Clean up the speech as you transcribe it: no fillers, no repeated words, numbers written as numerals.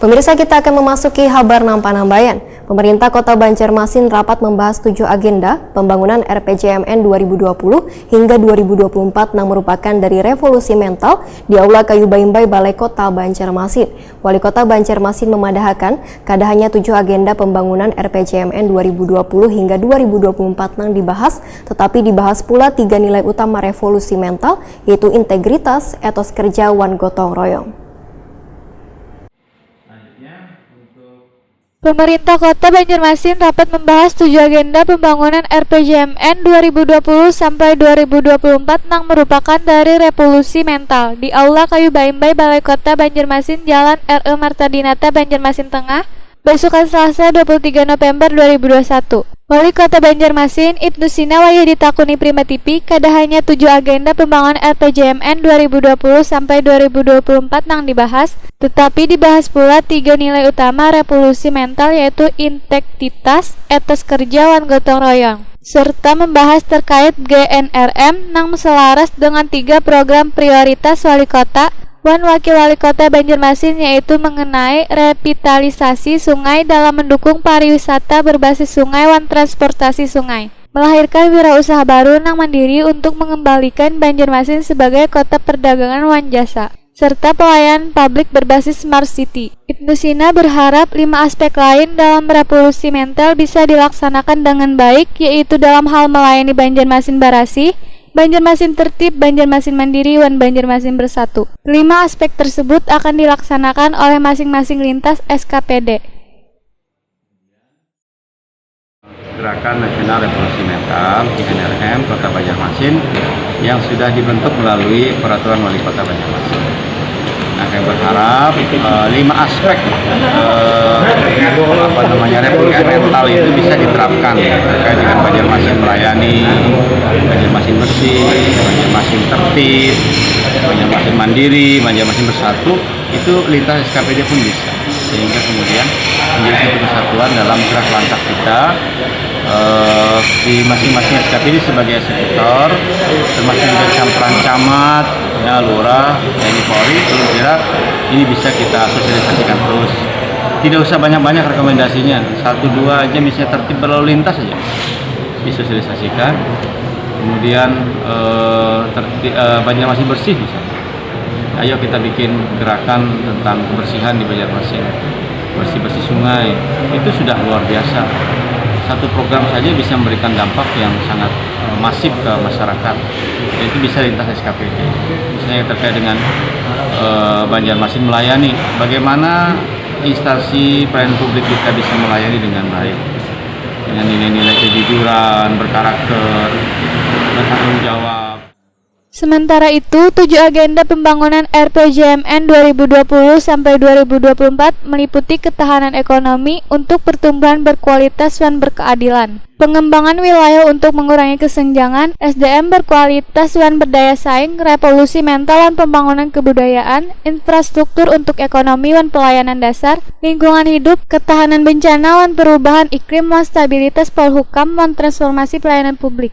Pemirsa, kita akan memasuki Habar Nampanambayan. Pemerintah Kota Banjarmasin rapat membahas 7 agenda pembangunan RPJMN 2020 hingga 2024 yang merupakan dari revolusi mental di Aula Kayu Baimbai Balai Kota Banjarmasin. Wali Kota Banjarmasin memadahkan kadahannya 7 agenda pembangunan RPJMN 2020 hingga 2024 yang dibahas, tetapi dibahas pula 3 nilai utama revolusi mental, yaitu integritas, etos kerja, wan gotong royong. Pemerintah Kota Banjarmasin rapat membahas 7 agenda pembangunan RPJMN 2020 sampai 2024 yang merupakan dari revolusi mental di Aula Kayu Baimbai Balai Kota Banjarmasin, Jalan R.E. Martadinata, Banjarmasin Tengah, besokan Selasa 23 November 2021. Wali Kota Banjarmasin, Ibnu Sina Wahyudi takuni Prima TV, kadahannya 7 agenda pembangunan RPJMN 2020 sampai 2024 yang dibahas, tetapi dibahas pula 3 nilai utama revolusi mental, yaitu integritas, etos kerja, wan gotong royong, serta membahas terkait GNRM yang selaras dengan 3 program prioritas Wali Kota wan Wakil Wali Kota Banjarmasin, yaitu mengenai revitalisasi sungai dalam mendukung pariwisata berbasis sungai wan transportasi sungai, melahirkan wirausaha baru yang mandiri untuk mengembalikan Banjarmasin sebagai kota perdagangan wan jasa, serta pelayanan publik berbasis Smart City. Ibnu Sina berharap 5 aspek lain dalam revolusi mental bisa dilaksanakan dengan baik, yaitu dalam hal melayani Banjarmasin Barasi, Banjarmasin Tertib, Banjarmasin Mandiri, wan Banjarmasin Bersatu. 5 aspek tersebut akan dilaksanakan oleh masing-masing lintas SKPD. Gerakan Nasional Revolusi Mental (GNRM) Kota Banjarmasin yang sudah dibentuk melalui Peraturan Wali Kota Banjarmasin. Nah, saya berharap 5 aspek revolusi mental itu bisa diterapkan terkait dengan Banjarmasin melayani, Banjarmasin bersih, Banjarmasin tertib, Banjarmasin mandiri, Banjarmasin bersatu. Itu lintas SKPD pun bisa, sehingga kemudian menjadi satu kesatuan dalam gerak langkah kita di masing-masing SKPD sebagai eksekutor, termasuk juga campuran camat, ya, lurah, TNI Polri. Kira-kira ini bisa kita sosialisasikan terus. Tidak usah banyak-banyak rekomendasinya, 1-2 aja, misalnya tertib berlalu lintas aja disosialisasikan. Kemudian Banjarmasin bersih misalnya. Ayo kita bikin gerakan tentang kebersihan di Banjarmasin, bersih-bersih sungai. Itu sudah luar biasa. Satu program saja bisa memberikan dampak yang sangat masif ke masyarakat. Itu bisa lintas SKPD. Misalnya terkait dengan Banjarmasin melayani, bagaimana instansi pelayanan publik kita bisa melayani dengan baik, dengan nilai-nilai kejujuran, berkarakter, bertanggung jawab. Sementara itu, 7 agenda pembangunan RPJMN 2020 sampai 2024 meliputi ketahanan ekonomi untuk pertumbuhan berkualitas dan berkeadilan, pengembangan wilayah untuk mengurangi kesenjangan, SDM berkualitas dan berdaya saing, revolusi mental dan pembangunan kebudayaan, infrastruktur untuk ekonomi dan pelayanan dasar, lingkungan hidup, ketahanan bencana dan perubahan iklim dan stabilitas polhukam dan transformasi pelayanan publik.